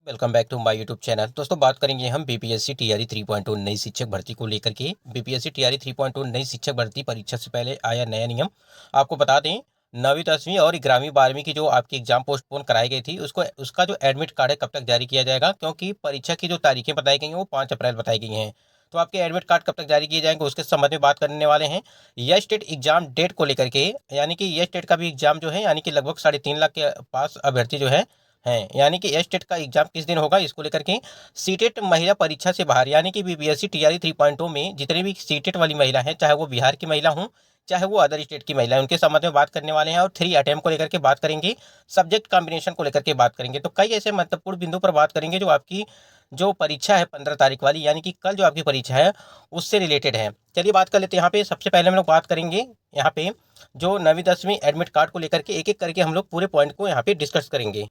Welcome back to my YouTube channel. दोस्तों बात करेंगे हम बीपीएससी टीआरई 3.0 नई शिक्षक भर्ती को लेकर के। बीपीएससी टीआरई 3.0 नई शिक्षक भर्ती परीक्षा से पहले आया नया नियम। आपको बता दें 9वीं 10वीं और 11वीं 12वीं की जो आपकी एग्जाम पोस्टपोन कराई गई थी उसका जो एडमिट कार्ड है कब तक जारी किया जाएगा, क्योंकि परीक्षा की जो तारीखें बताई गई हैं वो 5 अप्रैल बताई गई हैं। तो आपके एडमिट कार्ड कब तक जारी किए जाएंगे उसके संबंध में बात करने वाले हैं। यस टेट एग्जाम डेट को लेकर के, यानी कि यस टेट का भी एग्जाम जो है यानी कि लगभग 3.5 लाख के पास अभ्यर्थी जो है हैं, यानी कि एस टेट का एग्जाम किस दिन होगा इसको लेकर के। सीटेट महिला परीक्षा से बाहर, यानी कि बीपीएससी टीआरई 3.0 में जितने भी सीटेट वाली महिला हैं, चाहे वो बिहार की महिला हों चाहे वो अदर स्टेट की महिला है, उनके संबंध में बात करने वाले हैं। और 3 अटेम्प्ट को लेकर के बात करेंगे, सब्जेक्ट कॉम्बिनेशन को लेकर के बात करेंगे। तो कई ऐसे महत्वपूर्ण बिंदु पर बात करेंगे जो आपकी जो परीक्षा है 15 तारीख वाली, यानी कि कल जो आपकी परीक्षा है उससे रिलेटेड है। चलिए बात कर लेते हैं। यहाँ पे सबसे पहले हम लोग बात करेंगे यहाँ पे जो 9वीं 10वीं एडमिट कार्ड को लेकर के एक एक करके हम लोग पूरे पॉइंट को यहाँ पे डिस्कस करेंगे।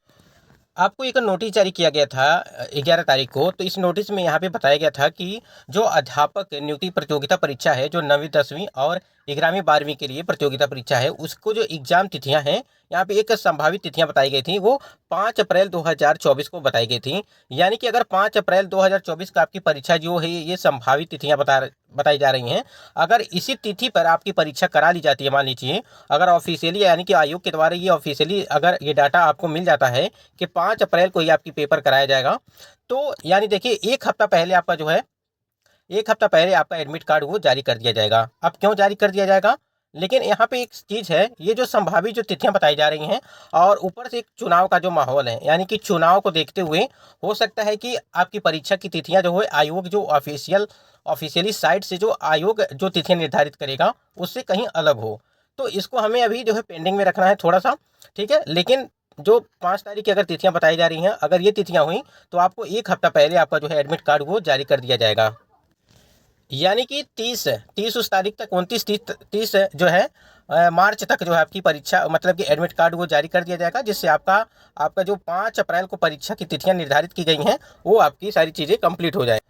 आपको एक नोटिस जारी किया गया था 11 तारीख को। तो इस नोटिस में यहाँ पे बताया गया था कि जो अध्यापक नियुक्ति प्रतियोगिता परीक्षा है, जो 9वीं 10वीं और 11वीं 12वीं के लिए प्रतियोगिता परीक्षा है, उसको जो एग्जाम तिथियां हैं यहाँ पे एक संभावित तिथियां बताई गई थी, वो 5 अप्रैल 2024 को बताई गई थी। यानी कि अगर 5 अप्रैल 2024 का आपकी परीक्षा जो है ये संभावित तिथियां बताई जा रही हैं, अगर इसी तिथि पर आपकी परीक्षा करा ली जाती है, मान लीजिए अगर ऑफिशियली यानी कि आयोग के द्वारा ये ऑफिशियली अगर ये डाटा आपको मिल जाता है कि 5 अप्रैल को ही आपकी पेपर कराया जाएगा, तो यानी देखिए एक हफ्ता पहले आपका जो है, एक हफ्ता पहले आपका एडमिट कार्ड वो जारी कर दिया जाएगा। अब क्यों जारी कर दिया जाएगा, लेकिन यहाँ पे एक चीज़ है, ये जो संभावित जो तिथियां बताई जा रही हैं और ऊपर से एक चुनाव का जो माहौल है, यानी कि चुनाव को देखते हुए हो सकता है कि आपकी परीक्षा की तिथियां जो है आयोग जो ऑफिशियली साइट से जो आयोग जो तिथियां निर्धारित करेगा उससे कहीं अलग हो। तो इसको हमें अभी जो है पेंडिंग में रखना है थोड़ा सा, ठीक है। लेकिन जो 5 तारीख की अगर तिथियां बताई जा रही हैं, अगर ये तिथियां हुई तो आपको एक हफ्ता पहले आपका जो है एडमिट कार्ड वो जारी कर दिया जाएगा। यानी कि 30 उस तारीख तक, 29 30 जो है मार्च तक जो है आपकी परीक्षा मतलब कि एडमिट कार्ड वो जारी कर दिया जाएगा, जिससे आपका आपका जो 5 अप्रैल को परीक्षा की तिथियां निर्धारित की गई हैं वो आपकी सारी चीज़ें कंप्लीट हो जाए।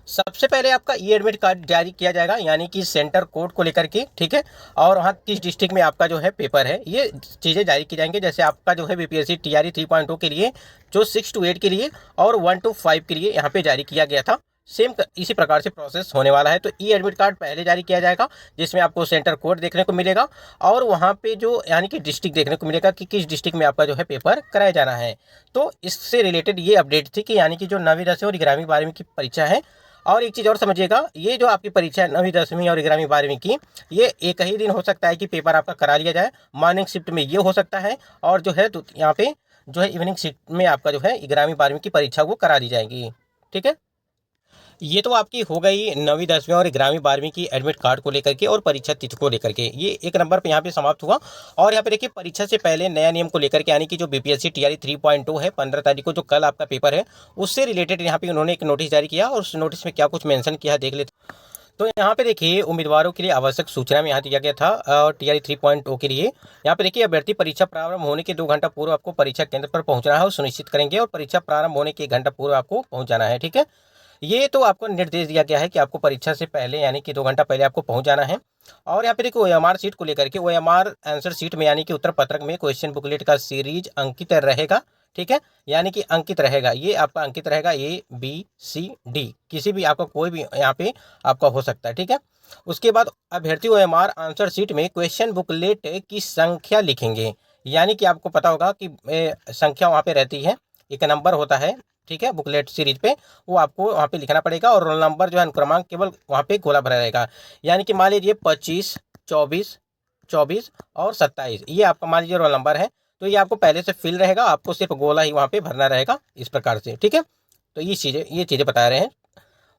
सबसे पहले आपका ई एडमिट कार्ड जारी किया जाएगा, यानी कि सेंटर कोड को लेकर के, ठीक है। और वहाँ किस डिस्ट्रिक्ट में आपका जो है पेपर है, ये चीज़ें जारी की जाएंगी। जैसे आपका जो है बीपीएससी टीआरई 3.0 के लिए जो 6 to 8 के लिए और 1 to 5 के लिए यहाँ पे जारी किया गया था, सेम इसी प्रकार से प्रोसेस होने वाला है। तो ई एडमिट कार्ड पहले जारी किया जाएगा, जिसमें आपको सेंटर कोड देखने को मिलेगा और वहाँ पे जो यानी कि डिस्ट्रिक्ट देखने को मिलेगा कि किस डिस्ट्रिक्ट में आपका जो है पेपर कराया जाना है। तो इससे रिलेटेड ये अपडेट थी कि यानी कि जो 9वीं 10वीं और 11वीं 12वीं की परीक्षा है। और एक चीज़ और समझिएगा, ये जो आपकी परीक्षा है 9वीं 10वीं और 11वीं 12वीं की, ये एक ही दिन हो सकता है कि पेपर आपका करा लिया जाए। मॉर्निंग शिफ्ट में ये हो सकता है और जो है तो यहाँ पे जो है इवनिंग शिफ्ट में आपका जो है 11वीं 12वीं की परीक्षा वो करा दी जाएगी, ठीक है। ये तो आपकी हो गई 9वीं 10वीं और 11वीं 12वीं की एडमिट कार्ड को लेकर के और परीक्षा तिथि को लेकर के, ये एक नंबर पे यहाँ पे समाप्त हुआ। और यहाँ पे देखिए परीक्षा से पहले नया नियम को लेकर के, यानी कि जो बीपीएससी टीआरई 3.2 है, 15 तारीख को जो कल आपका पेपर है उससे रिलेटेड यहाँ पे उन्होंने एक नोटिस जारी किया और उस नोटिस में क्या कुछ मेंशन किया देख लेते। तो यहाँ पे देखिए उम्मीदवारों के लिए आवश्यक सूचना में यहाँ दिया गया था और टीआरई 3.0 के लिए यहाँ पे देखिए अभ्यर्थी परीक्षा प्रारंभ होने के 2 घंटा पूर्व आपको परीक्षा केंद्र पर पहुंचना है और सुनिश्चित करेंगे, और परीक्षा प्रारंभ होने के 1 घंटा पूर्व आपको पहुंच जाना है, ठीक है। ये तो आपको निर्देश दिया गया है कि आपको परीक्षा से पहले यानी कि 2 घंटा पहले आपको पहुंच जाना है। और यहाँ पे देखो ओएमआर सीट को लेकर के, ओएमआर आंसर सीट में यानी कि उत्तर पत्रक में क्वेश्चन बुकलेट का सीरीज अंकित रहेगा, ठीक है। यानी कि अंकित रहेगा, ये आपका अंकित रहेगा ABCD, किसी भी आपका कोई भी यहाँ पे आपका हो सकता है, ठीक है। उसके बाद अभ्यर्थी ओएमआर आंसर सीट में क्वेश्चन बुकलेट की संख्या लिखेंगे, यानी कि आपको पता होगा कि संख्या वहाँ पे रहती है, एक नंबर होता है, ठीक है, बुकलेट सीरीज पे, वो आपको वहाँ पे लिखना पड़ेगा। और रोल नंबर जो है अनुक्रमांक केवल वहाँ पे गोला भरा रहेगा, यानी कि मान लीजिए 25 24 और 27 ये आपका मान लीजिए रोल नंबर है, तो ये आपको पहले से फिल रहेगा, आपको सिर्फ गोला ही वहाँ पे भरना रहेगा इस प्रकार से, ठीक है। तो ये चीज़ें बता रहे हैं।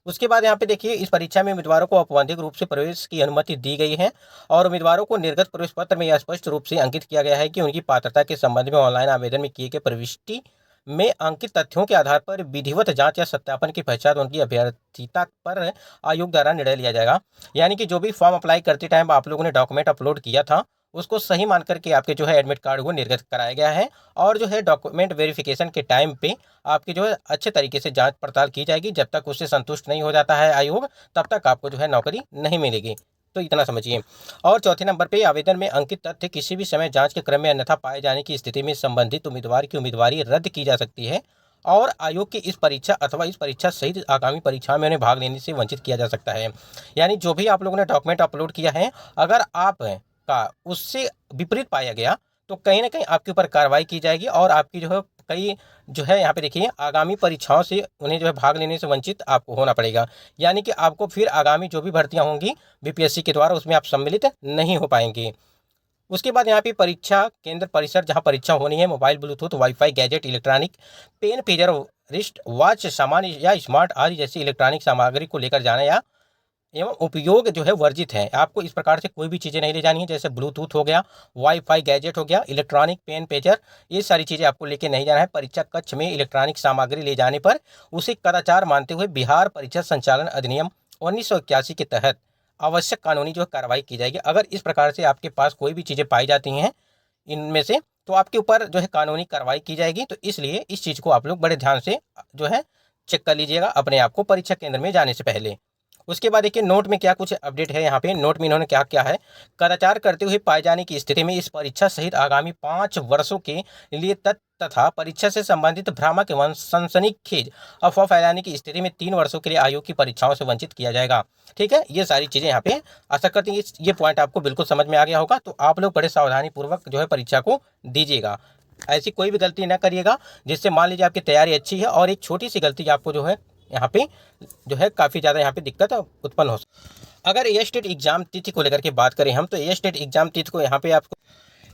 उसके बाद यहाँ पे देखिए इस परीक्षा में उम्मीदवारों को औपबंधिक रूप से प्रवेश की अनुमति दी गई है और उम्मीदवारों को निर्गत प्रवेश पत्र में यह स्पष्ट रूप से अंकित किया गया है कि उनकी पात्रता के संबंध में ऑनलाइन आवेदन में किए गए प्रविष्टि में अंकित तथ्यों के आधार पर विधिवत जांच या सत्यापन की पहचान उनकी अभ्यर्थिता पर आयोग द्वारा निर्णय लिया जाएगा। यानी कि जो भी फॉर्म अप्लाई करते टाइम आप लोगों ने डॉक्यूमेंट अपलोड किया था उसको सही मान करके आपके जो है एडमिट कार्ड को निर्गत कराया गया है। और जो है डॉक्यूमेंट वेरिफिकेशन के टाइम पे आपकी जो है अच्छे तरीके से जांच पड़ताल की जाएगी। जब तक उससे संतुष्ट नहीं हो जाता है आयोग, तब तक आपको जो है नौकरी नहीं मिलेगी। तो इतना समझिए। और चौथे नंबर पे आवेदन में अंकित तथ्य किसी भी समय जांच के क्रम में अन्यथा पाए जाने की स्थिति में संबंधित उम्मीदवार की उम्मीदवारी रद्द की जा सकती है और आयोग की इस परीक्षा अथवा इस परीक्षा सहित आगामी परीक्षा में उन्हें भाग लेने से वंचित किया जा सकता है। यानी जो भी आप लोगों ने डॉक्यूमेंट अपलोड किया है, अगर आप का उससे विपरीत पाया गया तो कहीं ना कहीं आपके ऊपर कार्रवाई की जाएगी और आपकी जो है कई जो है यहाँ पे देखिए आगामी परीक्षाओं से उन्हें जो है भाग लेने से वंचित आपको होना पड़ेगा। यानी कि आपको फिर आगामी जो भी भर्तियां होंगी बीपीएससी के द्वारा उसमें आप सम्मिलित नहीं हो पाएंगे। उसके बाद यहाँ पे परीक्षा केंद्र परिसर जहाँ परीक्षा होनी है, mobile bluetooth wifi gadget electronic pen pager wrist watch सामान या स्मार्ट आदि जैसी इलेक्ट्रॉनिक सामग्री को लेकर जाना या एवं उपयोग जो है वर्जित है। आपको इस प्रकार से कोई भी चीज़ें नहीं ले जानी है, जैसे ब्लूटूथ हो गया, वाईफाई गैजेट हो गया, इलेक्ट्रॉनिक पेन पेजर, ये सारी चीज़ें आपको लेके नहीं जाना है। परीक्षा कक्ष में इलेक्ट्रॉनिक सामग्री ले जाने पर उसे कदाचार मानते हुए बिहार परीक्षा संचालन अधिनियम 1981 के तहत आवश्यक कानूनी जो कार्रवाई की जाएगी। अगर इस प्रकार से आपके पास कोई भी चीज़ें पाई जाती हैं इनमें से, तो आपके ऊपर जो है कानूनी कार्रवाई की जाएगी। तो इसलिए इस चीज़ को आप लोग बड़े ध्यान से जो है चेक कर लीजिएगा अपने आप को परीक्षा केंद्र में जाने से पहले। उसके बाद देखिए नोट में क्या कुछ अपडेट है। यहाँ पे नोट में इन्होंने क्या क्या है, कदाचार करते हुए पाए जाने की स्थिति में इस परीक्षा सहित आगामी 5 वर्षों के लिए तथा परीक्षा से संबंधित भ्रामक एवं सनसनीखेज अफवाह फैलाने की स्थिति में 3 वर्षों के लिए आयोग की परीक्षाओं से वंचित किया जाएगा। ठीक है, ये सारी चीज़ें यहाँ पे आशा करती हैं ये पॉइंट आपको बिल्कुल समझ में आ गया होगा। तो आप लोग बड़े सावधानी पूर्वक जो है परीक्षा को दीजिएगा, ऐसी कोई भी गलती ना करिएगा जिससे मान लीजिए आपकी तैयारी अच्छी है और एक छोटी सी गलती आपको जो है यहाँ पे जो है काफ़ी ज़्यादा यहाँ पे दिक्कत उत्पन्न हो सकती। अगर ए स्टेट एग्जाम तिथि को लेकर के बात करें हम, तो ए स्टेट एग्जाम तिथि को यहाँ पे आपको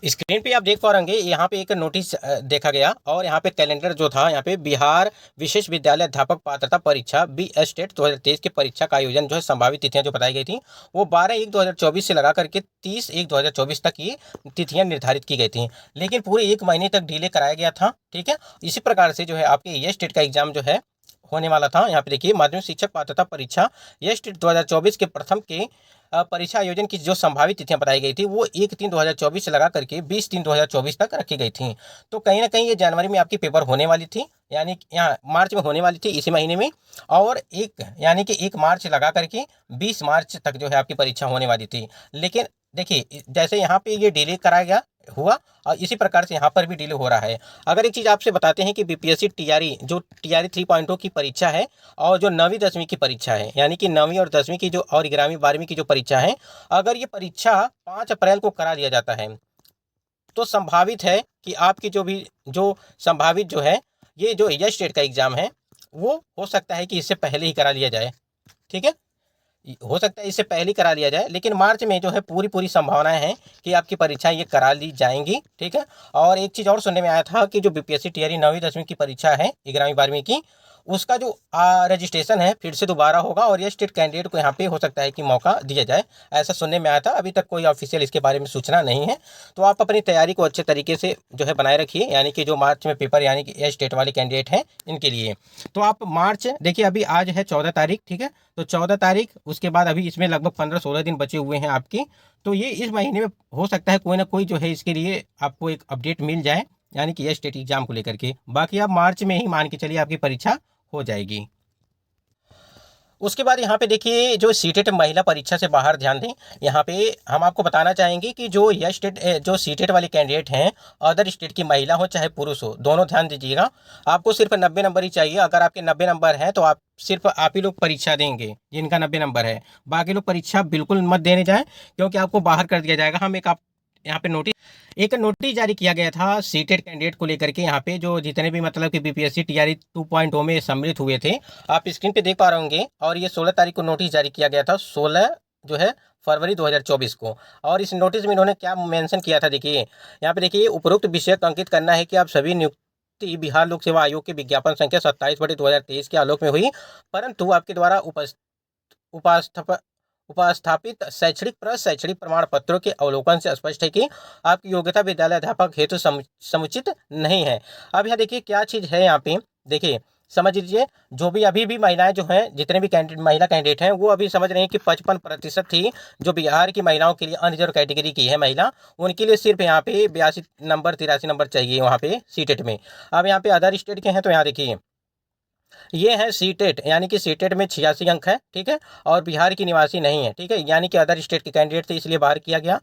स्क्रीन पे आप देख पा रहेंगे। यहाँ पे एक नोटिस देखा गया और यहाँ पे कैलेंडर जो था, यहाँ पे बिहार विशेष विद्यालय अध्यापक पात्रता परीक्षा बी स्टेट 2023 की परीक्षा का आयोजन जो है संभावित तिथियां जो बताई गई थी वो 12/1/2024 से लगा करके 30/1/2024 तक की तिथियां निर्धारित की गई थी, लेकिन पूरे 1 महीने तक डिले कराया गया था। ठीक है, इसी प्रकार से जो है आपके ए स्टेट का एग्जाम जो है होने वाला था। यहाँ पे देखिए माध्यमिक शिक्षक पात्रता परीक्षा ये स्टेट 2024 के प्रथम के परीक्षा आयोजन की जो संभावित तिथियां बताई गई थी वो 1/3/2024 से लगा करके 20/3/2024 तक रखी गई थी। तो कहीं ना कहीं ये जनवरी में आपकी पेपर होने वाली थी, यानी यहाँ मार्च में होने वाली थी इसी महीने में, और यानी कि 1 मार्च लगा करके 20 मार्च तक जो है आपकी परीक्षा होने वाली थी। लेकिन देखिए जैसे यहाँ पे ये डिले कराया गया हुआ और इसी प्रकार से यहाँ पर भी डिले हो रहा है। अगर एक चीज़ आपसे बताते हैं कि बीपीएससी टीआरई जो टीआरई 3.0 की परीक्षा है और जो 9वीं 10वीं की परीक्षा है, यानी कि 9वीं और 10वीं की जो और 11वीं 12वीं की जो परीक्षा है, अगर ये परीक्षा 5 अप्रैल को करा दिया जाता है तो संभावित है कि आपकी जो संभावित जो है ये जो एज स्टेट का एग्जाम है वो हो सकता है कि इससे पहले ही करा लिया जाए। ठीक है, हो सकता है इससे पहले करा लिया जाए, लेकिन मार्च में जो है पूरी संभावनाएं हैं कि आपकी परीक्षा ये करा ली जाएंगी। ठीक है, और एक चीज़ और सुनने में आया था कि जो बीपीएससी टीआरई 9वीं 10वीं की परीक्षा है 11वीं 12वीं की, उसका जो रजिस्ट्रेशन है फिर से दोबारा होगा और ये स्टेट कैंडिडेट को यहाँ पे हो सकता है कि मौका दिया जाए, ऐसा सुनने में आया था। अभी तक कोई ऑफिशियल इसके बारे में सूचना नहीं है। तो आप अपनी तैयारी को अच्छे तरीके से जो है बनाए रखिए, यानी कि जो मार्च में पेपर यानी कि ये स्टेट वाले कैंडिडेट हैं इनके लिए। तो आप मार्च देखिए अभी आज है 14 तारीख। ठीक है, तो 14 तारीख, उसके बाद अभी इसमें लगभग 15-16 दिन बचे हुए हैं आपकी। तो ये इस महीने में हो सकता है कोई ना कोई जो है इसके लिए आपको एक अपडेट मिल जाए, यानी कि ये स्टेट एग्जाम को लेकर के। बाकी आप मार्च में ही मान के चलिए आपकी परीक्षा हो जाएगी। उसके बाद यहाँ पे देखिए जो सीटेट महिला परीक्षा से बाहर ध्यान दें, यहाँ पे हम आपको बताना चाहेंगे कि जो यह स्टेट जो सीटेट वाले कैंडिडेट हैं, अदर स्टेट की महिला हो चाहे पुरुष हो, दोनों ध्यान दीजिएगा। आपको सिर्फ 90 नंबर ही चाहिए। अगर आपके 90 नंबर हैं तो आप सिर्फ आप ही लोग परीक्षा देंगे जिनका 90 नंबर है, बाकी लोग परीक्षा बिल्कुल मत देने जाएं क्योंकि आपको बाहर कर दिया जाएगा। हम यहाँ पे नोटिस जारी किया गया था सीटेट कैंडिडेट को लेकर के। यहाँ पे जो जितने भी मतलब कि बीपीएससी टीआरई 2.0 में सम्मिलित हुए थे, आप स्क्रीन पे देख पा रहे होंगे। और ये 16 तारीख को नोटिस जारी किया गया था, 16 जो है फरवरी 2024 को। और इस नोटिस में इन्होंने क्या मेंशन किया था, देखिए यहाँ पे देखिए, उपरोक्त विषय को अंकित करना है कि आप सभी नियुक्ति बिहार लोक सेवा आयोग के विज्ञापन संख्या 27/2023 के आलोक में हुई, परंतु आपके द्वारा उपस्थापित शैक्षणिक प्रमाण पत्रों के अवलोकन से स्पष्ट है कि आपकी योग्यता विद्यालय अध्यापक हेतु समुचित नहीं है। अब यहाँ देखिए क्या चीज़ है, यहाँ पे देखिए समझ लीजिए, जो भी अभी भी महिलाएं जो हैं, जितने भी महिला कैंडिडेट हैं, वो अभी समझ रहे हैं कि 55% थी जो बिहार की महिलाओं के लिए अनरिजर्व कैटेगरी की है महिला, उनके लिए सिर्फ यहाँ पे 82 नंबर 83 नंबर चाहिए वहाँ पे सीटेट में। अब यहाँ पे अदर स्टेट के हैं तो यहाँ देखिए ये है सीटेट, यानी कि सीटेट में 86 अंक है। ठीक है, और बिहार की निवासी नहीं है। ठीक है, यानी कि अदर स्टेट के कैंडिडेट थे इसलिए बाहर किया गया।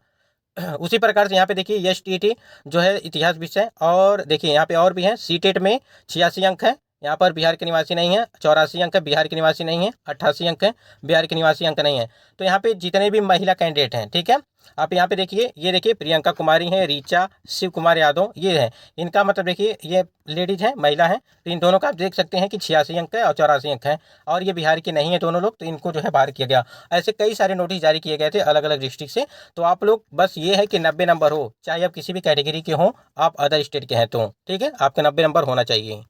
उसी प्रकार से यहाँ पे देखिए एसटीटी जो है इतिहास विषय, और देखिए यहाँ पे और भी है, सीटेट में 86 अंक है, यहाँ पर बिहार के निवासी नहीं है, 84 अंक है, बिहार के निवासी नहीं है, 88 अंक है, बिहार के निवासी अंक नहीं है। तो यहाँ पे जितने भी महिला कैंडिडेट हैं, ठीक है, आप यहाँ पे देखिए, ये देखिए प्रियंका कुमारी है, रीचा शिव कुमार यादव ये है, इनका मतलब देखिए ये लेडीज है, महिला है, तो इन दोनों का आप देख सकते हैं कि 86 अंक है और 84 अंक है, और ये बिहार के नहीं है दोनों लोग, तो इनको जो है बाहर किया गया। ऐसे कई सारे नोटिस जारी किए गए थे अलग अलग डिस्ट्रिक्ट से। तो आप लोग बस ये है कि 90 नंबर हो, चाहे आप किसी भी कैटेगरी के हों, आप अदर स्टेट के हैं तो ठीक है, आपके 90 नंबर होना चाहिए।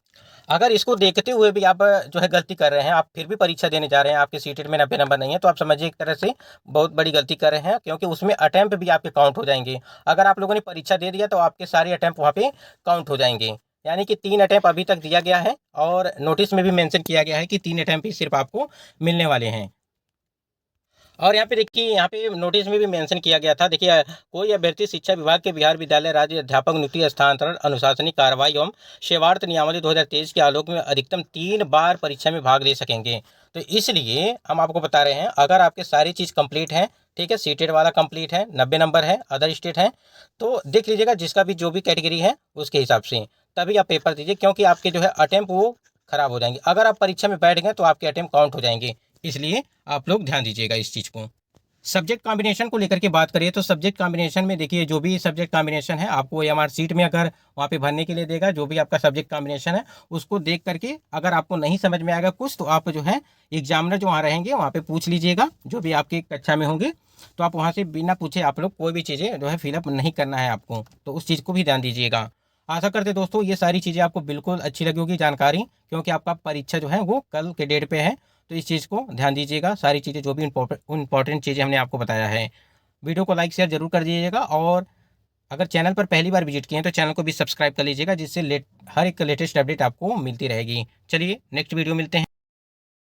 अगर इसको देखते हुए भी आप जो है गलती कर रहे हैं, आप फिर भी परीक्षा देने जा रहे हैं, आपके सीटेट में 90 नंबर नहीं है, तो आप समझिए एक तरह से बहुत बड़ी गलती कर रहे हैं, क्योंकि उसमें अटैम्प्ट भी आपके काउंट हो जाएंगे। अगर आप लोगों ने परीक्षा दे दिया तो आपके सारे अटैम्प्ट वहाँ पे काउंट हो जाएंगे। यानी कि 3 अटैम्प्ट अभी तक दिया गया है, और नोटिस में भी मेंशन किया गया है कि 3 अटैम्प्ट ही सिर्फ आपको मिलने वाले हैं। और यहाँ पे देखिए, यहाँ पे नोटिस में भी मेंशन किया गया था, देखिए कोई अभ्यर्थी शिक्षा विभाग के बिहार विद्यालय राज्य अध्यापक नियुक्ति स्थानांतरण अनुशासनिक कार्रवाई एवं सेवार्थ नियमावली 2023 के आलोक में अधिकतम 3 बार परीक्षा में भाग ले सकेंगे। तो इसलिए हम आपको बता रहे हैं, अगर आपके सारी चीज़ कंप्लीट है, ठीक है, सीटेड वाला कंप्लीट है, 90 नंबर है, अदर स्टेट है, तो देख लीजिएगा जिसका भी जो भी कैटेगरी है उसके हिसाब से तभी आप पेपर दीजिए, क्योंकि आपके जो है अटैम्प्ट वो खराब हो जाएंगे। अगर आप परीक्षा में बैठ गए तो आपके अटैम्प्ट काउंट हो जाएंगे, इसलिए आप लोग ध्यान दीजिएगा इस चीज़ को। सब्जेक्ट कॉम्बिनेशन को लेकर के बात करिए तो सब्जेक्ट कॉम्बिनेशन में देखिए, जो भी सब्जेक्ट कॉम्बिनेशन है आपको एमआर सीट में अगर वहाँ पे भरने के लिए देगा, जो भी आपका सब्जेक्ट कॉम्बिनेशन है उसको देख करके अगर आपको नहीं समझ में आएगा कुछ, तो आप जो है एग्जामिनर जो वहाँ रहेंगे वहाँ पे पूछ लीजिएगा, जो भी आपकी कक्षा में होंगे, तो आप वहाँ से बिना पूछे आप लोग कोई भी चीज़ें जो है फिलअप नहीं करना है आपको, तो उस चीज़ को भी ध्यान दीजिएगा। आशा करते दोस्तों ये सारी चीज़ें आपको बिल्कुल अच्छी लगी होगी जानकारी, क्योंकि आपका परीक्षा जो है वो कल के डेट पे है, तो इस चीज़ को ध्यान दीजिएगा। सारी चीज़ें जो भी इंपॉर्टेंट चीज़ें हमने आपको बताया है, वीडियो को लाइक शेयर जरूर कर दीजिएगा, और अगर चैनल पर पहली बार विजिट किए हैं तो चैनल को भी सब्सक्राइब कर लीजिएगा, जिससे हर एक लेटेस्ट अपडेट आपको मिलती रहेगी। चलिए नेक्स्ट वीडियो मिलते हैं।